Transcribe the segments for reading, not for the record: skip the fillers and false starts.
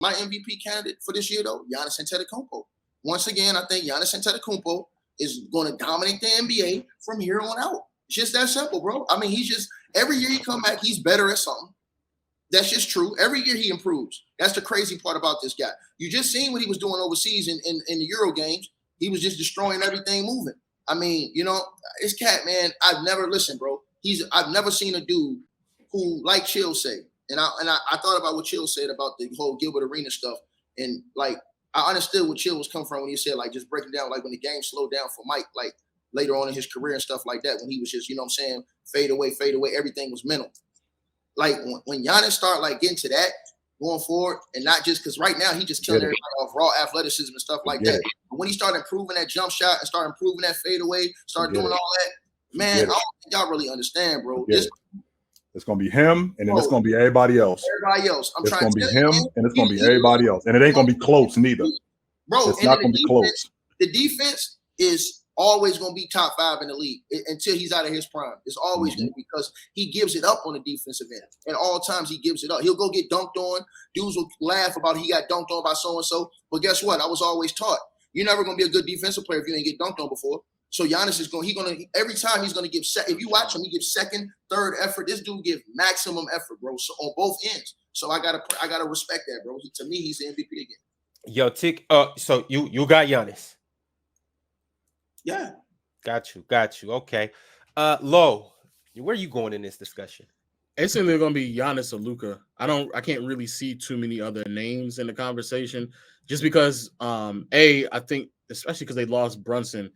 my MVP candidate for this year, though, Giannis Antetokounmpo. Once again, I think Giannis Antetokounmpo is going to dominate the NBA from here on out. It's just that simple, bro. I mean, he's just every year he come back, he's better at something. That's just true. Every year he improves. That's the crazy part about this guy. You just seen what he was doing overseas in the Euro games. He was just destroying everything moving. I mean, it's cat, man. I've never listened, bro. I've never seen a dude who, like Chill say, and I thought about what Chill said about the whole Gilbert Arena stuff, and like I understood what Chill was coming from when he said like just breaking down like when the game slowed down for Mike, like later on in his career and stuff like that, when he was just fade away, everything was mental. Like when Giannis start like getting to that going forward, and not just because right now he just killing everybody off raw athleticism and stuff like that. But when he started improving that jump shot and started improving that fadeaway, start doing all that, man, I don't think y'all really understand, bro. It's gonna be him, and then it's gonna be everybody else. It's gonna be him, and it's gonna be everybody else, and it ain't gonna be close neither. Bro, it's not gonna be close. The defense is always going to be top 5 in the league until he's out of his prime. It's always going to be because he gives it up on the defensive end. At all times, he gives it up. He'll go get dunked on. Dudes will laugh about he got dunked on by so-and-so. But guess what? I was always taught, you're never going to be a good defensive player if you ain't get dunked on before. So Giannis is every time he's going to give, if you watch him, he gives second, third effort. This dude gives maximum effort, bro. So on both ends. So I gotta respect that, bro. To me, he's the MVP again. Yo, Tick. So you got Giannis. Yeah. Got you. Okay. Lo, where are you going in this discussion? It's either going to be Giannis or Luka. I can't really see too many other names in the conversation just because, I think, especially because they lost Brunson.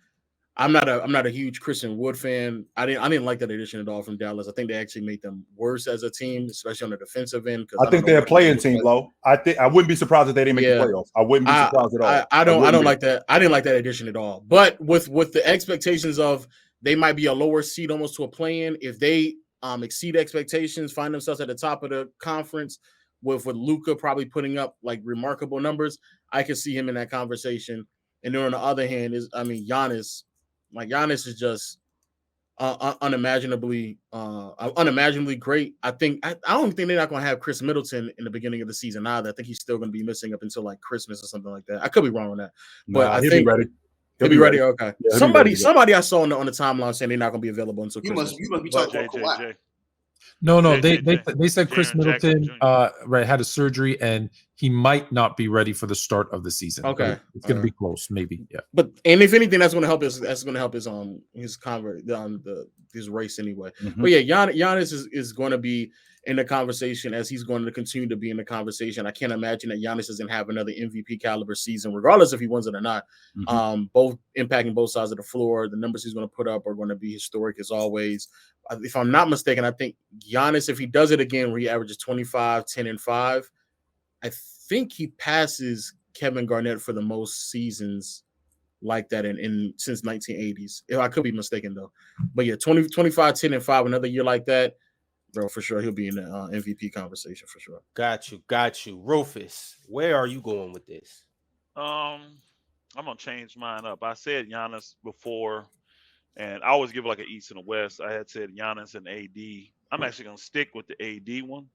I'm not a huge Christian Wood fan. I didn't like that addition at all from Dallas. I think they actually made them worse as a team, especially on the defensive end. I think they're a playing team, Lo. I wouldn't be surprised if they didn't make the playoffs. I wouldn't be surprised at all. I don't like that. I didn't like that addition at all. But with the expectations of they might be a lower seed almost to a play-in, if they exceed expectations, find themselves at the top of the conference with Luka probably putting up like remarkable numbers, I could see him in that conversation. And then on the other hand Giannis. Like Giannis is just unimaginably great. I don't think they're not going to have Chris Middleton in the beginning of the season either. I think he's still going to be missing up until like Christmas or something like that. I could be wrong on that, but I think he'll be ready. Okay, yeah, somebody I saw on the timeline saying they're not going to be available until Christmas. You must be talking about Kawhi. No, they said Chris Middleton had a surgery and he might not be ready for the start of the season. Okay, it's going to be close, maybe. Yeah, but if anything, that's going to help his his race anyway. Mm-hmm. But yeah, Giannis is going to be in the conversation as he's going to continue to be in the conversation. I can't imagine that Giannis doesn't have another MVP caliber season, regardless if he wins it or not. Mm-hmm. Both impacting both sides of the floor. The numbers he's going to put up are going to be historic as always. If I'm not mistaken, I think Giannis, if he does it again, where he averages 25, 10, and 5, I think he passes Kevin Garnett for the most seasons like that in since 1980s. I could be mistaken though. But yeah, 25, 10, and 5, another year like that, bro, for sure he'll be in the MVP conversation for sure. Got you. Rufus, where are you going with this? I'm gonna change mine up. I said Giannis before. And I always give like an East and a West. I had said Giannis and AD. I'm actually going to stick with the AD one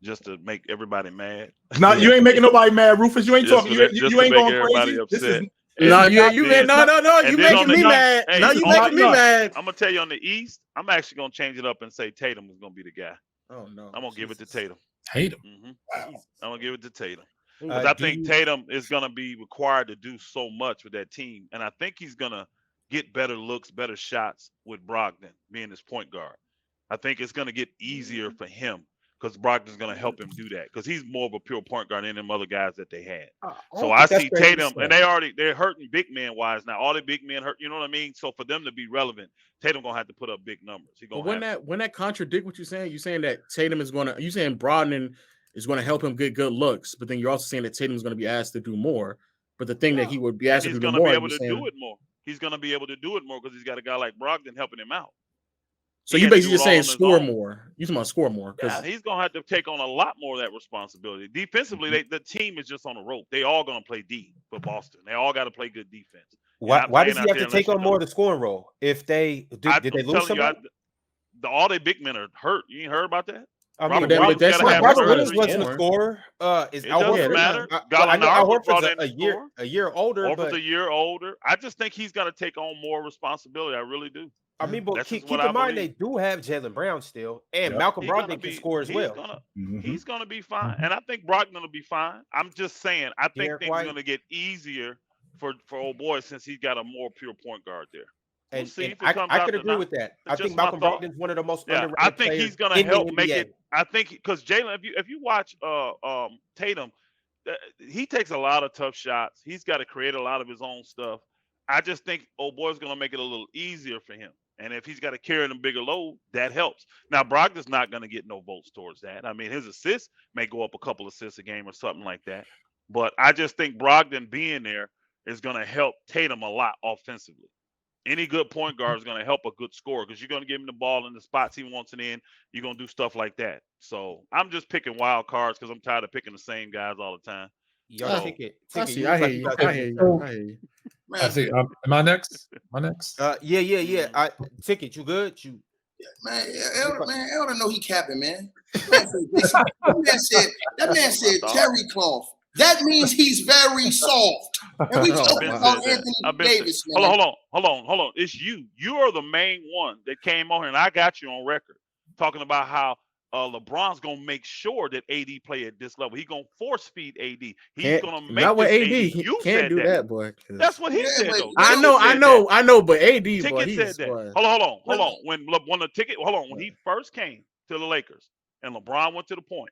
just to make everybody mad. No, you ain't making nobody mad, Rufus. You ain't talking. You ain't going crazy. Upset. No, you making me mad. No, you making me mad. I'm going to tell you on the East, I'm actually going to change it up and say Tatum is going to be the guy. Oh, no. I'm going to give it to Tatum. Tatum? Mm-hmm. I'm going to give it to Tatum. Because I think Tatum is going to be required to do so much with that team. And I think he's going to get better looks, better shots with Brogdon being his point guard. I think it's going to get easier for him because Brogdon's going to help him do that because he's more of a pure point guard than them other guys that they had. So I see Tatum, and they're hurting big man wise now. All the big men hurt, you know what I mean? So for them to be relevant, Tatum going to have to put up big numbers. When that contradict what you're saying that Tatum is going to, you saying Brogdon is going to help him get good looks, but then you're also saying that Tatum is going to be asked to do more. But the thing that he would be asked to do more, he's going to be able to do it more. He's going to be able to do it more because he's got a guy like Brogdon helping him out. So you basically just saying score more. You talking about score more? Yeah, he's going to have to take on a lot more of that responsibility. Defensively, the team is just on a rope. They all going to play D for Boston. They all got to play good defense. Why does he have to take on more of the scoring role? If they did they lose somebody? All their big men are hurt. You ain't heard about that? I mean, Robert that's gotta have Robert surgery. Williams wasn't a scorer. Is It Al doesn't Horford? matter. Well, I know Al Gallinari brought Horford's in the a year older, Horford's but a year older. I just think he's got to take on more responsibility. I really do. I mean, but That's keep just what in I mind believe. they do have Jaylen Brown still, and Yep. Malcolm He's gonna Brogdon can be- score as he's well. gonna- Mhm. He's going to be fine, and I think Brogdon will be fine. I'm just saying, I think Derek things are White. going to get easier for old boy since he's got a more pure point guard there. We'll And, see and if it comes I out could or agree not. with that. I Just think my Malcolm thought. Brogdon's one of the most Yeah, underrated I think players he's going to in the help make NBA. it. I think because Jalen, if you watch Tatum, he takes a lot of tough shots. He's got to create a lot of his own stuff. I just think old boy's going to make it a little easier for him. And if he's got to carry a bigger load, that helps. Now, Brogdon's not going to get no votes towards that. I mean, his assists may go up a couple assists a game or something like that. But I just think Brogdon being there is going to help Tatum a lot offensively. Any good point guard is going to help a good scorer because you're going to give him the ball in the spots he wants it in. You're going to do stuff like that. So I'm just picking wild cards because I'm tired of picking the same guys all the time. Yo, So- Ticket. I Ticket, see. you I look hear like you. got I something hear to you. say. I hear you. I think am I next? Yeah. Ticket, you good? You Elder know he capping, man. That man said terry cloth. That means he's very soft. And we talking about Anthony Davis, man. Hold on. It's you. You are the main one that came on here, and I got you on record talking about how LeBron's gonna make sure that AD play at this level. He's gonna force feed AD. He's gonna make not with this AD. He You can't said do that. that, boy. That's what he Yeah, said, but- though. I know, but AD, boy, Ticket he's said that. boy. Hold on. When he first came to the Lakers and LeBron went to the point,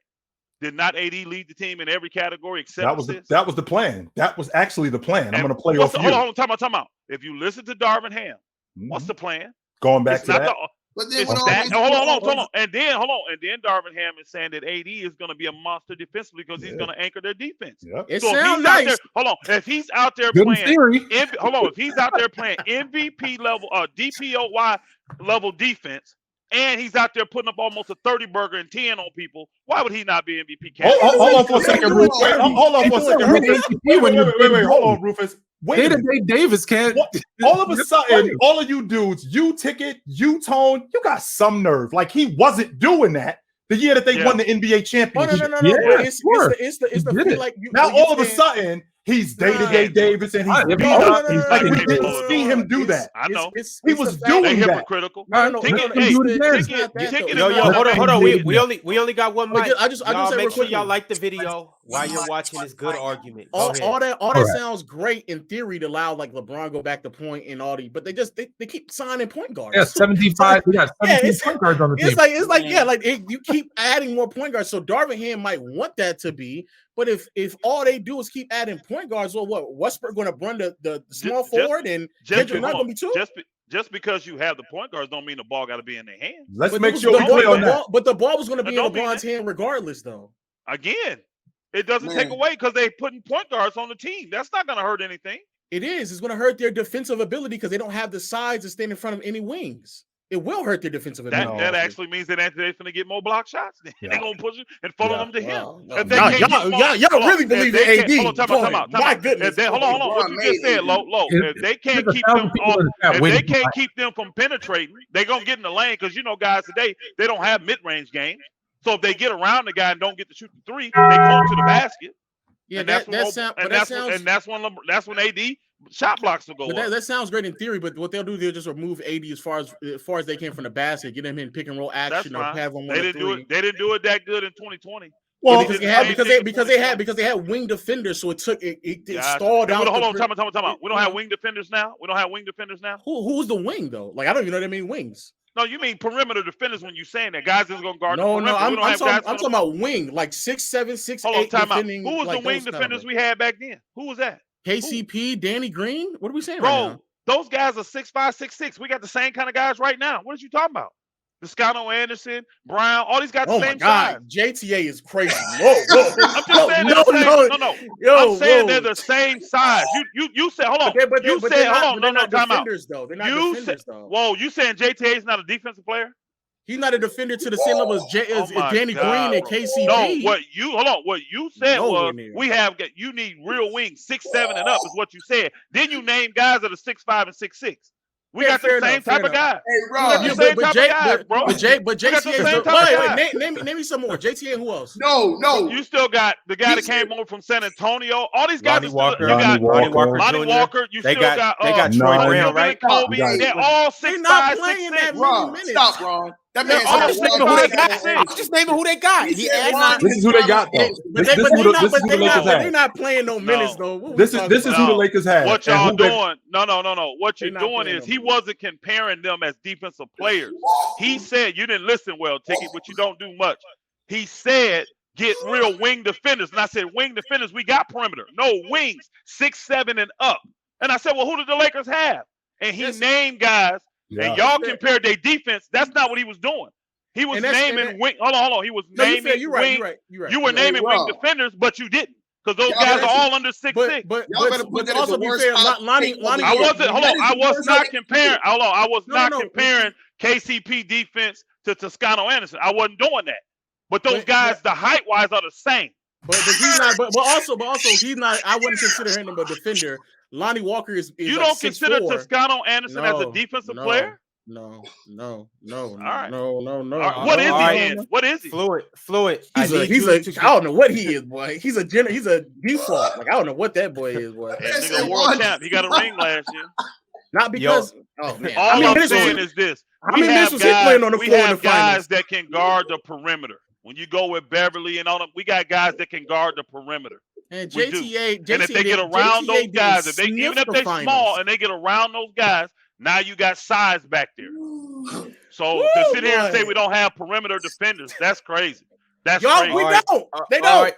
did not AD lead the team in every category except assists? That was the plan. That was actually the plan. I'm And going to play what's off the- you. Hold on, time out. If you listen to Darvin Ham, what's the plan? Going back It's to not that. But then It's when all that. these- Hold on. And then Darvin Ham is saying that AD is going to be a monster defensively because he's Yeah. going to anchor their defense. Yep. It So if sounds he's out there, nice. hold on. If he's out there Good in playing, theory. if he's out there playing MVP level, DPOY level defense, and he's out there putting up almost a 30 burger and 10 on people, why would he not be MVP candidate? Hold on for a second, Rufus. Hold on for a second, Rufus. Wait. Hold on, Rufus. Wait a minute. Day-to-day Davis can't. All of a sudden, all of you dudes, you Ticket, you Tone, you got some nerve. Like he wasn't doing that the year that they won the NBA Oh championship. no! Yeah, But it's the He did feel it. like you. Now what you all of a saying- sudden he's day-to-day Nah. Davis and he's Nah, beat no, up. no, no, Like no, we no, didn't no, see him do that. I know. He was doing They that. hypocritical. No, Ticket, hey, do it again. Ticket Yo, is hold not- on. We only got one mic. I just Y'all say make real sure quickly. y'all like the video while you're watching this good argument. Go All ahead. that Correct. sounds great in theory to allow like LeBron go back to point and all the, but they keep signing point guards. Yeah, 75. We got 17 it's- point guards on the team. It's like you keep adding more point guards. So Darvin Ham might want that to be, but if all they do is keep adding point guards, well, what Westbrook going to run the small forward and Kendrick not going to be two? Just because you have the point guards don't mean the ball got to be in their hands. Let's But make the sure we ball- clear on that. But the ball was going to be in Don't mean LeBron's that. hand regardless, though. Again, it doesn't take Man. away because they putting point guards on the team. That's not going to hurt anything. It is. It's going to hurt their defensive ability because they don't have the size to stand in front of any wings. It will hurt their defensive That ability. that actually means that Anthony's going to get more block shots. Yeah. They're going to push him and funnel Yeah. them to him. Wow. If they Y'all- can't y'all- keep him on- y'all- y'all hold on. really If believe they in can't- AD. Hold on, time out. Boy, my goodness. If they, hold on. What you just said, low. If they can't There's keep 1,000 them people off, in the chat if waiting they for can't my- keep them from penetrating, they're going to get in the lane because, guys today, they don't have mid-range games. So if they get around the guy and don't get to shoot the three, they go to the basket. Yeah, And that's when AD shot blocks will go But up. that sounds great in theory, but what they'll do, they'll just remove AD as far as they can from the basket, get him in pick and roll That's action, or fine. have him They on a didn't do three. it. They didn't do it that good in 2020. Well, because they had wing defenders, so it Gotcha. stalled out. Hold on, time out. We don't have wing defenders now. Who's the wing though? Like I don't even know what I mean wings. No, you mean perimeter defenders when you saying that guys is going to guard No, the perimeter. I'm talking about wing, like 6'7", 6'8". Hold on, time out. defending, Who was like the wing those kind of defenders guys. we had back then? Who was that? KCP, Danny Green. What are we saying right Bro, now? those guys are 6'5", 6'6". We got the same kind of guys right now. What are you talking about? Descano Anderson, Brown, all these guys the Oh my same God, size. JTA is crazy. Whoa. I'm just saying they're the same. No. Yo, I'm saying whoa. they're the same size. You said, hold on. But You they're said, not- hold on. they're No, not time out. defenders, though. They're not You defenders, said, though. whoa, you saying JTA is not a defensive player? He's not a defender to the same level as Oh my Danny God, Green and bro. KCP. No, what you said Nowhere was near. you need real wings, 6'7" and up is what you said. Then you name guys that are 6'5" and 6'6". We got the same type of guy. Hey, Rob. But JTA. Name me some more. JTA and who else? No. You still got the guy that came over from San Antonio. All these guys. Lonnie Walker. Lonnie Walker. You they still got got Troy Brown, right? Kobe. They're all 6'5", 6'6". Rob, stop, Ron. That man I'm just naming who they got. This is who they got, though. This is who the Lakers have. They're not playing no minutes, though. This is who the Lakers have. What y'all doing? No. What you're doing is he wasn't comparing them as defensive players. He said, you didn't listen well, Ticket, but you don't do much. He said, get real wing defenders. And I said, wing defenders, we got perimeter. No, wings, 6'7" and up. And I said, well, who did the Lakers have? And he named guys. Yeah. And y'all compared their defense. That's not what he was doing. He was naming wing. Hold on. He was naming wing. You were naming wing defenders, but you didn't, because those guys are all under 6'6". But also be fair, Lonnie. I wasn't. Hold on. I was not comparing. Hold on. I was not comparing KCP defense to Toscano Anderson. I wasn't doing that. But those guys, the height wise, are the same. But he's not. But also he's not. I wouldn't consider him a defender. Lonnie Walker is you don't consider Toscano Anderson as a defensive player? No. All right. No. What is he then? What is he? Fluid. I don't know what he is, boy. He's a default. Like, I don't know what that boy is, boy. That nigga world champ. He got a ring last year. Not because. Oh man. All I'm saying is this. How many minutes was he playing on the floor in the finals? We have guys that can guard the perimeter. When you go with Beverly and all them, we got guys that can guard the perimeter. And JTA, and if they get around those guys, even if they're small and they get around those guys, now you got size back there. So to sit here and say we don't have perimeter defenders, that's crazy. That's crazy. We don't. They don't.